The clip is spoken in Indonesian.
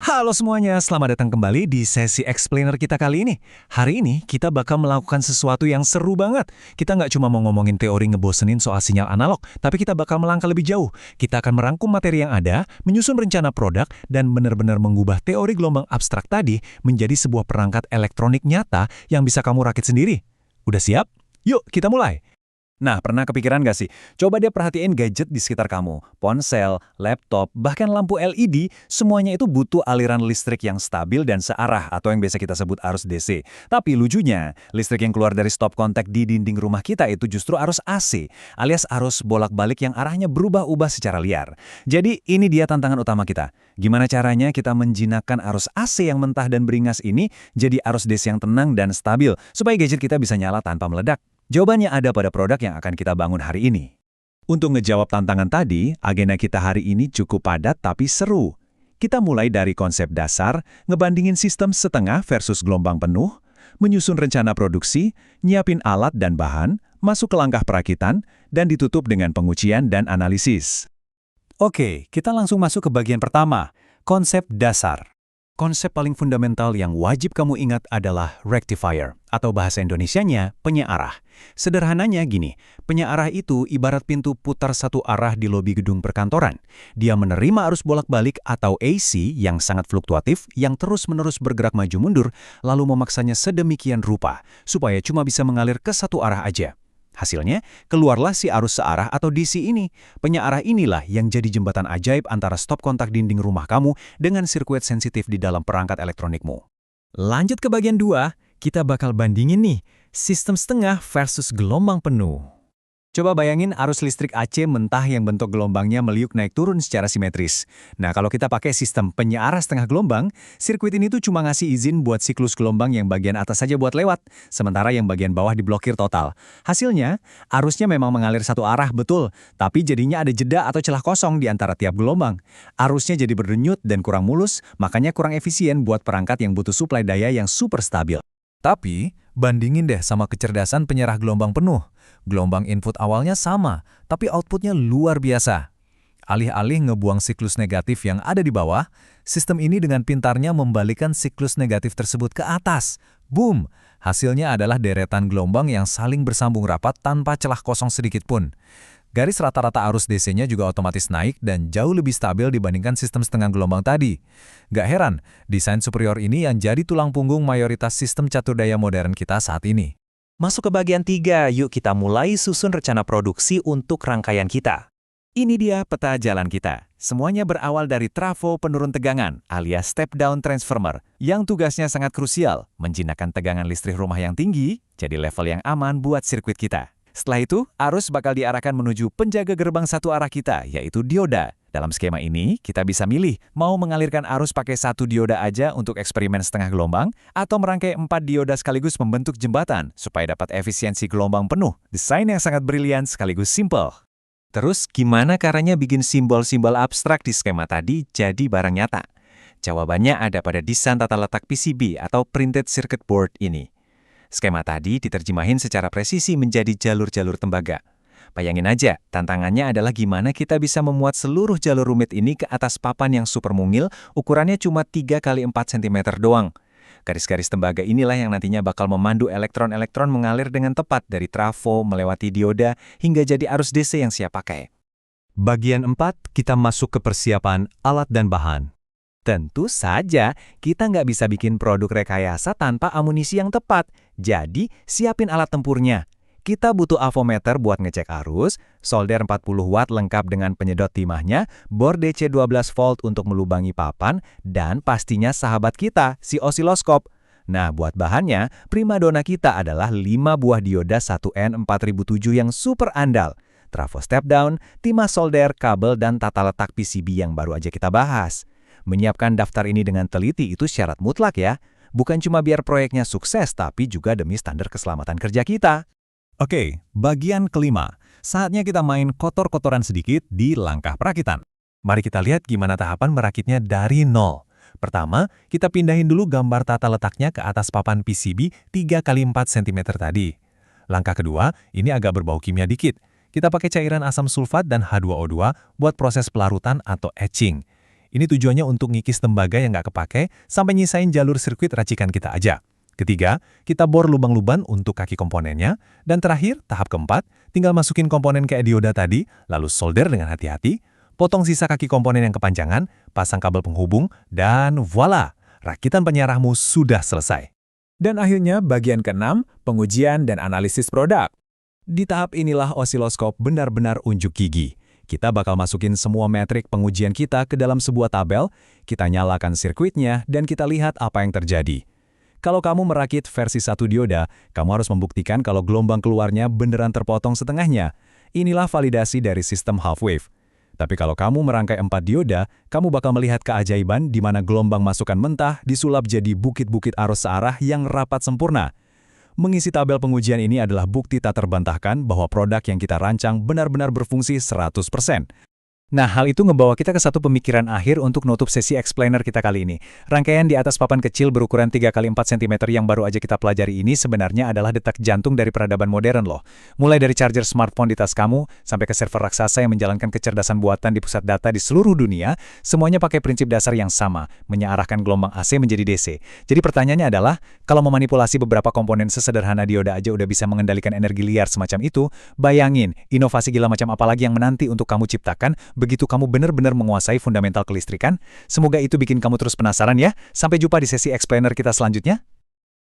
Halo semuanya, selamat datang kembali di sesi explainer kita kali ini. Hari ini kita bakal melakukan sesuatu yang seru banget. Kita nggak cuma mau ngomongin teori ngebosenin soal sinyal analog, tapi kita bakal melangkah lebih jauh. Kita akan merangkum materi yang ada, menyusun rencana produk, dan benar-benar mengubah teori gelombang abstrak tadi menjadi sebuah perangkat elektronik nyata yang bisa kamu rakit sendiri. Udah siap? Yuk, kita mulai! Nah, pernah kepikiran nggak sih? Coba deh perhatiin gadget di sekitar kamu. Ponsel, laptop, bahkan lampu LED, semuanya itu butuh aliran listrik yang stabil dan searah atau yang biasa kita sebut arus DC. Tapi lucunya, listrik yang keluar dari stop kontak di dinding rumah kita itu justru arus AC, alias arus bolak-balik yang arahnya berubah-ubah secara liar. Jadi ini dia tantangan utama kita. Gimana caranya kita menjinakkan arus AC yang mentah dan beringas ini jadi arus DC yang tenang dan stabil, supaya gadget kita bisa nyala tanpa meledak? Jawabannya ada pada produk yang akan kita bangun hari ini. Untuk ngejawab tantangan tadi, agenda kita hari ini cukup padat tapi seru. Kita mulai dari konsep dasar, ngebandingin sistem setengah versus gelombang penuh, menyusun rencana produksi, nyiapin alat dan bahan, masuk ke langkah perakitan, dan ditutup dengan pengujian dan analisis. Oke, kita langsung masuk ke bagian pertama, konsep dasar. Konsep paling fundamental yang wajib kamu ingat adalah rectifier, atau bahasa Indonesianya penyearah. Sederhananya gini, penyearah itu ibarat pintu putar satu arah di lobi gedung perkantoran. Dia menerima arus bolak-balik atau AC yang sangat fluktuatif, yang terus-menerus bergerak maju mundur, lalu memaksanya sedemikian rupa, supaya cuma bisa mengalir ke satu arah aja. Hasilnya, keluarlah si arus searah atau DC ini. Penyearah inilah yang jadi jembatan ajaib antara stop kontak dinding rumah kamu dengan sirkuit sensitif di dalam perangkat elektronikmu. Lanjut ke bagian 2, kita bakal bandingin nih, sistem setengah versus gelombang penuh. Coba bayangin arus listrik AC mentah yang bentuk gelombangnya meliuk naik turun secara simetris. Nah, kalau kita pakai sistem penyearah setengah gelombang, sirkuit ini tuh cuma ngasih izin buat siklus gelombang yang bagian atas saja buat lewat, sementara yang bagian bawah diblokir total. Hasilnya, arusnya memang mengalir satu arah betul, tapi jadinya ada jeda atau celah kosong di antara tiap gelombang. Arusnya jadi berdenyut dan kurang mulus, makanya kurang efisien buat perangkat yang butuh suplai daya yang super stabil. Tapi, bandingin deh sama kecerdasan penyerah gelombang penuh. Gelombang input awalnya sama, tapi outputnya luar biasa. Alih-alih ngebuang siklus negatif yang ada di bawah, sistem ini dengan pintarnya membalikkan siklus negatif tersebut ke atas. Boom! Hasilnya adalah deretan gelombang yang saling bersambung rapat tanpa celah kosong sedikit pun. Garis rata-rata arus DC-nya juga otomatis naik dan jauh lebih stabil dibandingkan sistem setengah gelombang tadi. Gak heran, desain superior ini yang jadi tulang punggung mayoritas sistem catur daya modern kita saat ini. Masuk ke bagian 3, yuk kita mulai susun rencana produksi untuk rangkaian kita. Ini dia peta jalan kita. Semuanya berawal dari trafo penurun tegangan alias step-down transformer yang tugasnya sangat krusial, menjinakkan tegangan listrik rumah yang tinggi jadi level yang aman buat sirkuit kita. Setelah itu, arus bakal diarahkan menuju penjaga gerbang satu arah kita, yaitu dioda. Dalam skema ini, kita bisa milih mau mengalirkan arus pakai satu dioda aja untuk eksperimen setengah gelombang, atau merangkai 4 dioda sekaligus membentuk jembatan, supaya dapat efisiensi gelombang penuh. Desain yang sangat brilian sekaligus simple. Terus, gimana caranya bikin simbol-simbol abstrak di skema tadi jadi barang nyata? Jawabannya ada pada desain tata letak PCB atau Printed Circuit Board ini. Skema tadi diterjemahin secara presisi menjadi jalur-jalur tembaga. Bayangin aja, tantangannya adalah gimana kita bisa memuat seluruh jalur rumit ini ke atas papan yang super mungil, ukurannya cuma 3 x 4 cm doang. Garis-garis tembaga inilah yang nantinya bakal memandu elektron-elektron mengalir dengan tepat dari trafo, melewati dioda, hingga jadi arus DC yang siap pakai. Bagian 4, kita masuk ke persiapan alat dan bahan. Tentu saja, kita nggak bisa bikin produk rekayasa tanpa amunisi yang tepat. Jadi, siapin alat tempurnya. Kita butuh avometer buat ngecek arus, solder 40 watt lengkap dengan penyedot timahnya, bor DC 12 volt untuk melubangi papan, dan pastinya sahabat kita, si osiloskop. Nah, buat bahannya, primadona kita adalah 5 buah dioda 1N4007 yang super andal. Trafo step down, timah solder, kabel, dan tata letak PCB yang baru aja kita bahas. Menyiapkan daftar ini dengan teliti itu syarat mutlak ya. Bukan cuma biar proyeknya sukses, tapi juga demi standar keselamatan kerja kita. Oke, bagian kelima. Saatnya kita main kotor-kotoran sedikit di langkah perakitan. Mari kita lihat gimana tahapan merakitnya dari nol. Pertama, kita pindahin dulu gambar tata letaknya ke atas papan PCB 3 x 4 cm tadi. Langkah kedua, ini agak berbau kimia dikit. Kita pakai cairan asam sulfat dan H2O2 buat proses pelarutan atau etching. Ini tujuannya untuk ngikis tembaga yang nggak kepake sampai nyisain jalur sirkuit racikan kita aja. Ketiga, kita bor lubang-lubang untuk kaki komponennya. Dan terakhir, tahap keempat, tinggal masukin komponen kayak dioda tadi, lalu solder dengan hati-hati, potong sisa kaki komponen yang kepanjangan, pasang kabel penghubung, dan voila! Rakitan penyarahmu sudah selesai. Dan akhirnya bagian keenam, pengujian dan analisis produk. Di tahap inilah osiloskop benar-benar unjuk gigi. Kita bakal masukin semua metrik pengujian kita ke dalam sebuah tabel, kita nyalakan sirkuitnya, dan kita lihat apa yang terjadi. Kalau kamu merakit versi 1 dioda, kamu harus membuktikan kalau gelombang keluarnya beneran terpotong setengahnya. Inilah validasi dari sistem half wave. Tapi kalau kamu merangkai 4 dioda, kamu bakal melihat keajaiban di mana gelombang masukan mentah disulap jadi bukit-bukit arus searah yang rapat sempurna. Mengisi tabel pengujian ini adalah bukti tak terbantahkan bahwa produk yang kita rancang benar-benar berfungsi 100%. Nah, hal itu ngebawa kita ke satu pemikiran akhir untuk nutup sesi explainer kita kali ini. Rangkaian di atas papan kecil berukuran 3x4 cm yang baru aja kita pelajari ini sebenarnya adalah detak jantung dari peradaban modern loh. Mulai dari charger smartphone di tas kamu, sampai ke server raksasa yang menjalankan kecerdasan buatan di pusat data di seluruh dunia, semuanya pakai prinsip dasar yang sama, menyearahkan gelombang AC menjadi DC. Jadi pertanyaannya adalah, kalau memanipulasi beberapa komponen sesederhana dioda aja udah bisa mengendalikan energi liar semacam itu, bayangin, inovasi gila macam apa lagi yang menanti untuk kamu ciptakan begitu kamu benar-benar menguasai fundamental kelistrikan. Semoga itu bikin kamu terus penasaran ya. Sampai jumpa di sesi explainer kita selanjutnya.